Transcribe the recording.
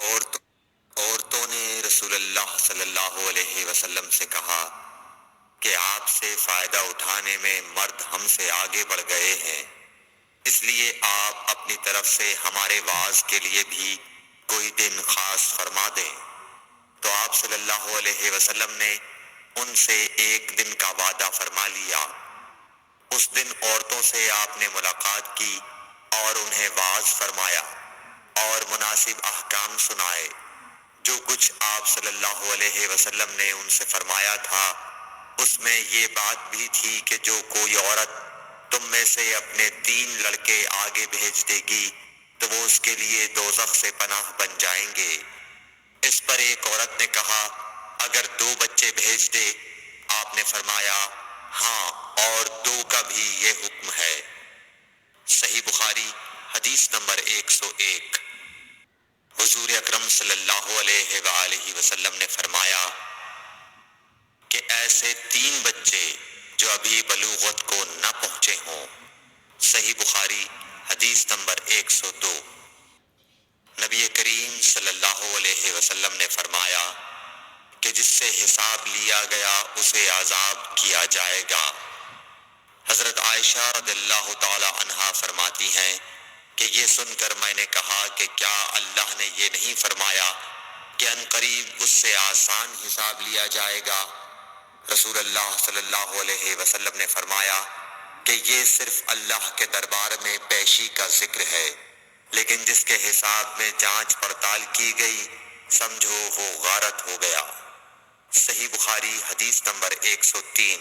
عورت عورتوں نے رسول اللہ صلی اللہ علیہ وسلم سے کہا کہ آپ سے فائدہ اٹھانے میں مرد ہم سے آگے بڑھ گئے ہیں، اس لیے آپ اپنی طرف سے ہمارے واعظ کے لیے بھی کوئی دن خاص فرما دیں۔ تو آپ صلی اللہ علیہ وسلم نے ان سے ایک دن کا وعدہ فرما لیا۔ اس دن عورتوں سے آپ نے ملاقات کی اور انہیں واعظ فرمایا اور مناسب احکام سنائے۔ جو کچھ آپ صلی اللہ علیہ وسلم نے ان سے فرمایا تھا اس میں یہ بات بھی تھی کہ جو کوئی عورت تم میں سے اپنے 3 لڑکے آگے بھیج دے گی تو وہ اس کے لیے دوزخ سے پناہ بن جائیں گے۔ اس پر ایک عورت نے کہا اگر 2 بچے بھیج دے؟ آپ نے فرمایا ہاں، اور 2 کا بھی یہ حکم ہے۔ صحیح بخاری حدیث نمبر 101۔ حضور اکرم صلی اللہ علیہ وآلہ وسلم نے فرمایا کہ ایسے 3 بچے جو ابھی بلوغت کو نہ پہنچے ہوں۔ صحیح بخاری حدیث نمبر 102۔ نبی کریم صلی اللہ علیہ وسلم نے فرمایا کہ جس سے حساب لیا گیا اسے عذاب کیا جائے گا۔ حضرت عائشہ رضی اللہ تعالی عنہا فرماتی ہیں کہ یہ سن کر میں نے کہا کہ کیا اللہ نے یہ نہیں فرمایا کہ عنقریب اس سے آسان حساب لیا جائے گا؟ رسول اللہ صلی اللہ علیہ وسلم نے فرمایا کہ یہ صرف اللہ کے دربار میں پیشی کا ذکر ہے، لیکن جس کے حساب میں جانچ پڑتال کی گئی سمجھو وہ غارت ہو گیا۔ صحیح بخاری حدیث نمبر 103۔